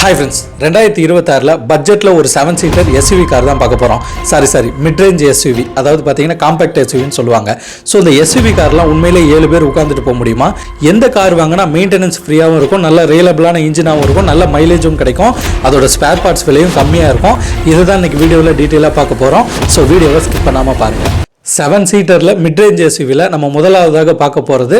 Hi friends, 2026 பட்ஜெட்ல ஒரு 7 seater SUV car தான் பார்க்க போறோம். Sorry mid range SUV. அதாவது பாத்தீங்கன்னா காம்பாக்ட் SUV ன்னு சொல்லுவாங்க. சோ இந்த SUV கார்லாம் உண்மையிலே 7 பேர் உட்கார்ந்துட்டு போக முடியுமா? எந்த கார் வாங்கினா மெயின்டெனன்ஸ் ஃப்ரீயாவும் இருக்கும், நல்ல ரிலையபிளான இன்ஜினாவும் இருக்கும், நல்ல மைலேஜும் கிடைக்கும், அதோட ஸ்பேர் பார்ட்ஸ் விலையும் கம்மியா இருக்கும். இதுதான் இன்னைக்கு வீடியோல டீடைலா பார்க்க போறோம். சோ வீடியோவை ஸ்கிப் பண்ணாம பாருங்க. 7 சீட்டர்ல மிட் ரேஞ்ச் SUVல நம்ம முதலாவதாக பார்க்க போறது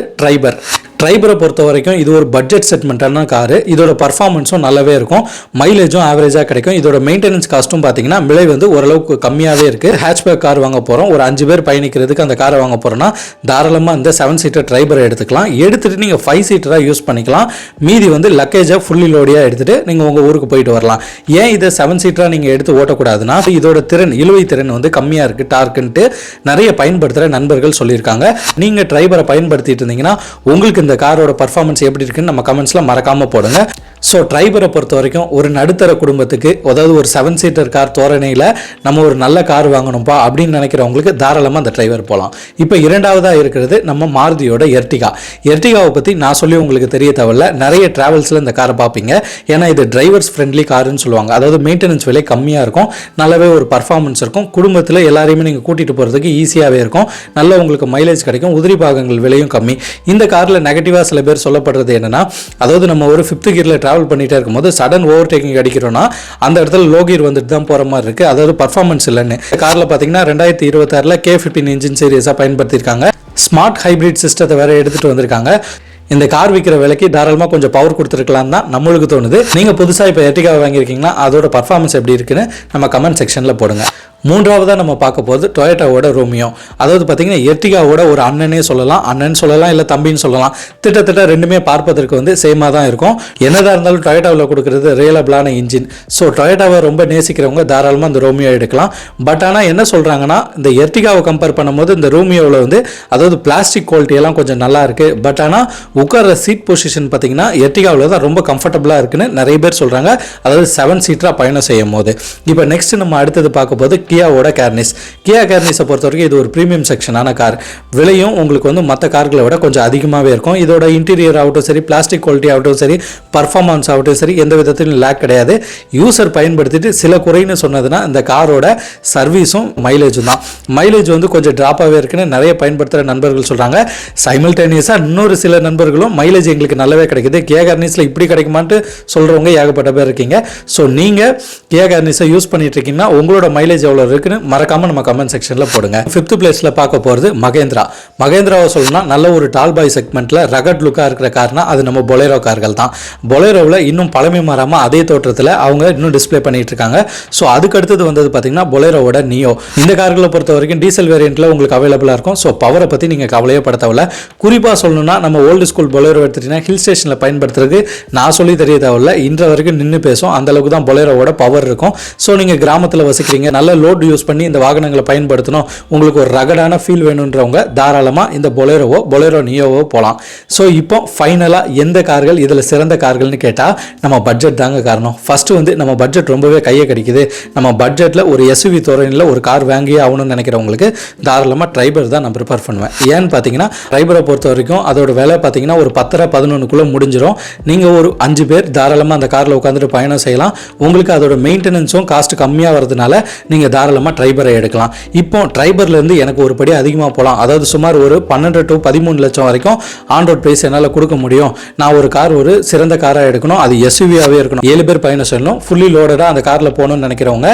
ட்ரைபரை பொறுத்த வரைக்கும் இது ஒரு பட்ஜெட் செக்மெண்ட்டான காரு. இதோட பர்ஃபார்மன்ஸும் நல்லாவே இருக்கும், மைலேஜும் ஆவரேஜாக கிடைக்கும். இதோட மெயின்டெனன்ஸ் காஸ்ட்டும் பார்த்தீங்கன்னா விலை வந்து ஓரளவுக்கு கம்மியாகவே இருக்குது. ஹேட்ச்பேக் கார் வாங்க போகிறோம், ஒரு 5 பேர் பயணிக்கிறதுக்கு அந்த காரை வாங்க போகிறோன்னா தாராளமாக இந்த 7 சீட்டர் ட்ரைபரை எடுத்துக்கலாம். எடுத்துகிட்டு நீங்கள் 5 சீட்டராக யூஸ் பண்ணிக்கலாம். மீதி வந்து லக்கேஜாக ஃபுல்லி லோடியாக எடுத்துகிட்டு நீங்கள் உங்கள் ஊருக்கு போயிட்டு வரலாம். ஏன் இதை 7 சீட்டராக நீங்கள் எடுத்து ஓட்டக்கூடாதுன்னா இதோட இழுவை திறன் வந்து கம்மியாக இருக்குது, டார்க்குன்ட்டு நிறைய பயன்படுத்துகிற நண்பர்கள் சொல்லியிருக்காங்க. நீங்கள் ட்ரைபரை பயன்படுத்திட்டு இருந்தீங்கன்னா உங்களுக்கு இந்த காரோட பர்ஃபார்மன்ஸ் எப்படி இருக்குன்னு நம்ம கமெண்ட்ஸ்ல மறக்காம போடுங்க. ஸோ ட்ரைபரை பொறுத்த வரைக்கும் ஒரு நடுத்தர குடும்பத்துக்கு, அதாவது ஒரு 7 சீட்டர் கார் தோரணையில் நம்ம ஒரு நல்ல கார் வாங்கணும்ப்பா அப்படின்னு நினைக்கிறவங்களுக்கு தாராளமாக அந்த ட்ரைவர் போகலாம். இப்போ இரண்டாவதாக இருக்கிறது நம்ம மாருதியோட எர்டிகாவை பற்றி நான் சொல்லி உங்களுக்கு தெரிய தேவையில்ல. நிறைய டிராவல்ஸில் இந்த காரை பார்ப்பீங்க. ஏன்னா இது டிரைவர்ஸ் ஃப்ரெண்ட்லி காருன்னு சொல்லுவாங்க. அதாவது மெயின்டெனன்ஸ் விலை கம்மியாக இருக்கும், நல்லாவே ஒரு பர்ஃபார்மன்ஸ் இருக்கும், குடும்பத்தில் எல்லாரையுமே நீங்கள் கூட்டிகிட்டு போகிறதுக்கு ஈஸியாகவே இருக்கும், நல்ல உங்களுக்கு மைலேஜ் கிடைக்கும், உதிரி பாகங்கள் விலையும் கம்மி. இந்த காரில் நெகட்டிவாக சில பேர் சொல்லப்படுறது என்னன்னா, அதாவது நம்ம ஒரு 5th கியரில் டிராவல் பண்ணிட்டே இருக்கும்போது சடன் ஓவர்டேக்கிங் அடிக்கிறோம்னா அந்த இடத்துல லோ கியர் வந்துட்டு தான் போற மாதிரி இருக்கு, அதாவது பர்ஃபார்மன்ஸ் இல்லைன்னு. கார்ல பாத்தீங்கன்னா 2026 K15 இன்ஜின் சீரிஸா பயன்படுத்தியிருக்காங்க. ஸ்மார்ட் ஹைபிரிட் சிஸ்டத்தை வேற எடுத்துட்டு வந்திருக்காங்க. இந்த கார் விற்கிற விலைக்கு தாராளமாக கொஞ்சம் பவர் கொடுத்துருக்கலாம் தான் நம்மளுக்கு தோணுது. நீங்கள் புதுசாக இப்போ எர்டிகாவை வாங்கியிருக்கீங்கன்னா அதோட பர்ஃபார்மன்ஸ் எப்படி இருக்குன்னு நம்ம கமெண்ட் செக்ஷனில் போடுங்க. மூன்றாவதாக நம்ம பார்க்க போகிறது டொயோட்டாவோட ரோமியோ. அதாவது பார்த்தீங்கன்னா எர்டிகாவோட ஒரு அண்ணனே சொல்லலாம், அண்ணன் சொல்லலாம், இல்லை தம்பின்னு சொல்லலாம். திட்டத்தட்ட ரெண்டுமே பார்ப்பதற்கு வந்து சேமாக தான் இருக்கும். என்னதான் இருந்தாலும் டொயோட்டாவில் கொடுக்குறது ரியலபிளான இன்ஜின். ஸோ டொயோட்டாவை ரொம்ப நேசிக்கிறவங்க தாராளமாக இந்த ரோமியோ எடுக்கலாம். பட் ஆனால் என்ன சொல்கிறாங்கன்னா, இந்த எர்டிகாவை கம்பேர் பண்ணும்போது இந்த ரோமியோவில் வந்து அதாவது பிளாஸ்டிக் குவாலிட்டி எல்லாம் கொஞ்சம் நல்லா இருக்குது. பட் ஆனால் உட்கார சீட் பொசிஷன் பார்த்தீங்கன்னா எர்டிகாவில் தான் ரொம்ப கம்ஃபர்டபுளாக இருக்குன்னு நிறைய பேர் சொல்கிறாங்க, அதாவது 7 சீட்டராக பயணம் செய்யும் போது. இப்போ நெக்ஸ்ட் நம்ம அடுத்தது பார்க்க போது கியாவோட கேர்னிஸை பொறுத்த வரைக்கும் இது ஒரு ப்ரீமியம் செக்ஷனான கார். விலையும் உங்களுக்கு வந்து மற்ற கார்களை விட கொஞ்சம் அதிகமாகவே இருக்கும். இதோட இன்டீரியர் ஆகட்டும் சரி, பிளாஸ்டிக் குவாலிட்டி ஆகட்டும் சரி, பர்ஃபார்மன்ஸ் ஆகட்டும் சரி, எந்த விதத்திலும் லேக் கிடையாது. யூசர் பயன்படுத்திட்டு சில குறைன்னு சொன்னதுன்னா இந்த காரோட சர்வீஸும் மைலேஜும் தான். மைலேஜ் வந்து கொஞ்சம் ட்ராப்பாகவே இருக்குன்னு நிறைய பயன்படுத்துகிற நண்பர்கள் சொல்கிறாங்க. சைமல்டேனியஸாக இன்னொரு சில நண்பர்களும் மைலேஜ் எங்களுக்கு நல்லாவே கிடைக்குது, கேர்னிஸில் இப்படி கிடைக்குமான்ட்டு சொல்கிறவங்க ஏகப்பட்ட பேர் இருக்கீங்க. ஸோ நீங்கள் கேர்னிஸை யூஸ் பண்ணிட்டு இருக்கீங்கன்னா உங்களோட மைலேஜ் எவ்வளோ இருக்குன்னு மறக்காம நம்ம கமெண்ட் செக்ஷன்ல போடுங்க. 5th பிளேஸ்ல பார்க்க போறது மகேந்திராவை சொல்லணும்னா நல்ல ஒரு டால் பாய் செக்மெண்ட்ல ரகட் லுக்கா இருக்கிற கார்னா அது நம்ம பொலேரோ கார்கள் தான். பொலேரோவில் இன்னும் பழமை மாறாம அதே தோற்றத்தில் அவங்க இன்னும் டிஸ்பிளே பண்ணிட்டு இருக்காங்க. ஸோ அதுக்கு அடுத்தது வந்தது பார்த்தீங்கன்னா பொலேரோவோட நியோ. இந்த கார்களை பொறுத்த வரைக்கும் டீசல் வேரியன்ட்ல உங்களுக்கு அவைலபிளா இருக்கும். ஸோ பவரை பத்தி நீங்க கவலையே பட தேவையில்ல. குறிப்பா சொல்லணும்னா நம்ம ஓல்டு ஸ்கூல் பொலேரோ எடுத்துட்டீங்கன்னா ஹில் ஸ்டேஷன்ல பயன்படுத்துறதுக்கு நான் சொல்லி தெரிய தேவையில்ல, இன்ற வரைக்கும் நின்று பேசும், அந்த அளவுக்கு தான் பொலேரோவோட பவர் இருக்கும். ஸோ நீங்க கிராமத்தில் வசிக்கிறீங்க, நல்ல லோட் யூஸ் பண்ணி இந்த வாகனங்களை பயன்படுத்தணும், உங்களுக்கு ஒரு ரகடான ஃபீல் வேணுன்றவங்க தாராளமாக இந்த பொலேரோ நியோவோ போகலாம். ஸோ இப்போ ஃபைனலாக எந்த கார்கள் இதில் சிறந்த கார்கள்னு கேட்டால் நம்ம பட்ஜெட் தாங்க காரணம். ஃபஸ்ட்டு வந்து நம்ம பட்ஜெட் ரொம்பவே கையை கிடைக்குது. நம்ம பட்ஜெட்டில் ஒரு SUV தோரணையில் ஒரு கார் வாங்கியே ஆகணும்னு நினைக்கிறவங்களுக்கு தாராளமாக ட்ரைபர் தான் நான் ப்ரிஃபர் பண்ணுவேன். ஏன்னு பார்த்தீங்கன்னா ட்ரைபரை பொறுத்த வரைக்கும் அதோட விலை பார்த்தீங்கன்னா ஒரு 10-11 முடிஞ்சிடும். நீங்கள் ஒரு 5 பேர் தாராளமாக அந்த காரில் உட்காந்துட்டு பயணம் செய்யலாம். உங்களுக்கு அதோட மெயின்டெனன்ஸும் காஸ்ட் கம்மியாக வரதுனால நீங்கள் தாராளமாக ட்ரைபரை எடுக்கலாம். இப்போ ட்ரைபர்லேருந்து எனக்கு ஒரு படி அதிகமாக போகலாம், அதாவது சுமார் ஒரு 12 to 13 லட்சம் வரைக்கும் ஆன் ரோட் ப்ரைஸ் என்னால் கொடுக்க முடியும். நான் ஒரு கார் ஒரு சிறந்த காராக எடுக்கணும், அது SUV-ஆகவே இருக்கணும், 7 பேர் பயணம் செய்யணும், ஃபுல்லி லோடடாக அந்த காரில் போகணும்னு நினைக்கிறவங்க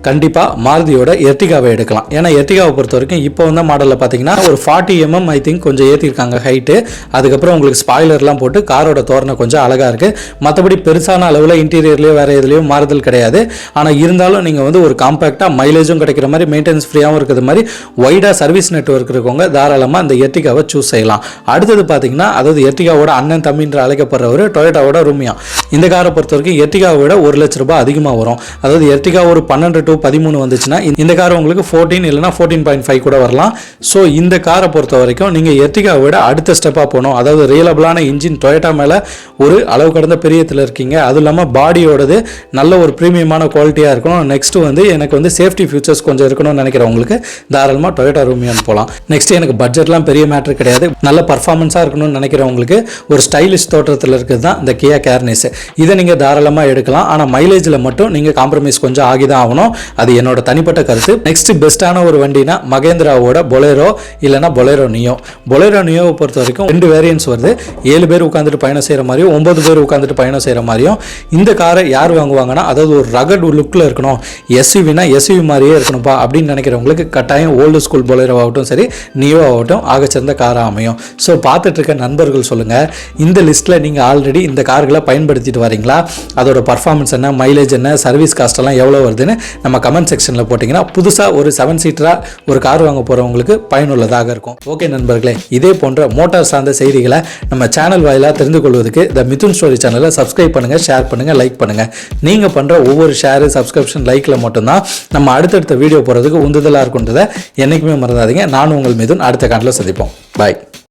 கண்டிப்பாக மாருதியோட எர்டிகாவை எடுக்கலாம். ஏன்னா எர்டிகாவை பொறுத்த வரைக்கும் இப்போ வந்த மாடலில் பார்த்தீங்கன்னா ஒரு 40 mm ஐ திங்க் கொஞ்சம் ஏற்றிருக்காங்க ஹைட்டு. அதுக்கப்புறம் உங்களுக்கு ஸ்பாய்லர்லாம் போட்டு காரோட தோரணை கொஞ்சம் அழகாக இருக்குது. மற்றபடி பெருசான அளவில் இன்டீரியர்லேயோ வேறு எதுலேயும் மாறுதல் கிடையாது. ஆனால் இருந்தாலும் நீங்கள் வந்து ஒரு காம்பேக்டாக மைலேஜும் கிடைக்கிற மாதிரி மெயின்டெனன்ஸ் ஃப்ரீயாகவும் இருக்கிறது மாதிரி வைடா சர்வீஸ் நெட்வொர்க் இருக்கவங்க தாராளமாக இந்த எர்டிகாவை சூஸ் செய்யலாம். அடுத்தது பார்த்தீங்கன்னா அதாவது எர்டிகாவோட அண்ணன் தம்பின்ற அழைக்கப்படுறவர் டொயோட்டாவோட ரோமியோ. இந்த காரை பொறுத்த வரைக்கும் எர்டிகாவை விட 1 லட்ச ரூபாய் அதிகமாக வரும். அதாவது எர்டிகா ஒரு 12 to 13 வந்துச்சுன்னா இந்த கார் உங்களுக்கு 14 இல்லைனா 14.5 கூட வரலாம். ஸோ இந்த காரை பொறுத்த வரைக்கும் நீங்கள் எர்டிகாவை விட அடுத்த ஸ்டெப்பாக போகணும், அதாவது ரியலபிளான இன்ஜின் டொயோட்டா மேலே ஒரு அளவு கடந்த பிரியத்தில் இருக்கீங்க, அதுவும் இல்லாமல் பாடியோடது நல்ல ஒரு ப்ரீமியமான குவாலிட்டியாக இருக்கணும், நெக்ஸ்ட் வந்து எனக்கு வந்து சேஃப்டி ஃபியூச்சர்ஸ் கொஞ்சம் இருக்கணும்னு நினைக்கிறவங்களுக்கு தாராளமாக டொயோட்டா ரூமியான்னு போகலாம். நெக்ஸ்ட் எனக்கு பட்ஜெட்லாம் பெரிய மேட்ரு கிடையாது, நல்ல பர்ஃபார்மன்ஸாக இருக்கணும்னு நினைக்கிறவங்களுக்கு ஒரு ஸ்டைலிஷ் தோற்றத்தில் இருக்குது தான் இந்த கியா கேர்னிஸ். இதை நீங்கள் தாராளமாக எடுக்கலாம். ஆனால் மைலேஜில் மட்டும் நீங்கள் காம்ப்ரமைஸ் கொஞ்சம் ஆகி தான் ஆகணும், அது என்னோட தனிப்பட்ட கருத்து. நெக்ஸ்ட் பெஸ்ட்டான ஒரு வண்டினா மகேந்திராவோட பொலேரோ இல்லைனா பொலேரோ நியோ. பொலேரோ நியோவை பொறுத்த வரைக்கும் 2 வேரியன்ஸ் வருது, 7 பேர் உட்காந்துட்டு பயணம் செய்கிற மாதிரியும் 9 பேர் உட்காந்துட்டு பயணம் செய்கிற மாதிரியும். இந்த காரை யார் வாங்குவாங்கன்னா, அதாவது ஒரு ரகட் லுக்கில் இருக்கணும், எஸ்யூவினா எஸ்யூவி மாதிரியே இருக்கணும்ப்பா அப்படின்னு நினைக்கிறவங்களுக்கு கட்டாயம் ஓல்டு ஸ்கூல் பொலேரோ ஆகட்டும் சரி, நியோ ஆகட்டும் ஆகச்சிறந்த காராக அமையும். ஸோ பார்த்துட்டு இருக்க நண்பர்கள் சொல்லுங்கள், இந்த லிஸ்ட்டில் நீங்கள் ஆல்ரெடி இந்த கார்களை பயன்படுத்திட்டு வரீங்களா, அதோட பர்ஃபார்மன்ஸ் என்ன, மைலேஜ் என்ன, சர்வீஸ் காஸ்ட் எல்லாம் எவ்வளோ வருதுன்னு நம்ம கமெண்ட் செக்ஷனில் போட்டிங்கன்னா புதுசாக ஒரு 7 சீட்டராக ஒரு கார் வாங்க போகிறவங்களுக்கு பயனுள்ளதாக இருக்கும். ஓகே நண்பர்களே, இதே போன்ற மோட்டார் சார்ந்த செய்திகளை நம்ம சேனல் வாயிலாக தெரிந்து கொள்வதற்கு த மிதுன் ஸ்டோரி சேனலை சப்ஸ்கிரைப் பண்ணுங்கள், ஷேர் பண்ணுங்கள், லைக் பண்ணுங்கள். நீங்கள் பண்ணுற ஒவ்வொரு ஷேரு, சப்ஸ்கிரிப்ஷன், லைக்கில் மட்டும்தான் நம்ம அடுத்தடுத்த வீடியோ போகிறதுக்கு உந்துதலாக இருக்குன்றதை என்றைக்குமே மறந்துடாதீங்க. நானும் உங்கள் மிதுன், அடுத்த காண்டில் சந்திப்போம். பாய்.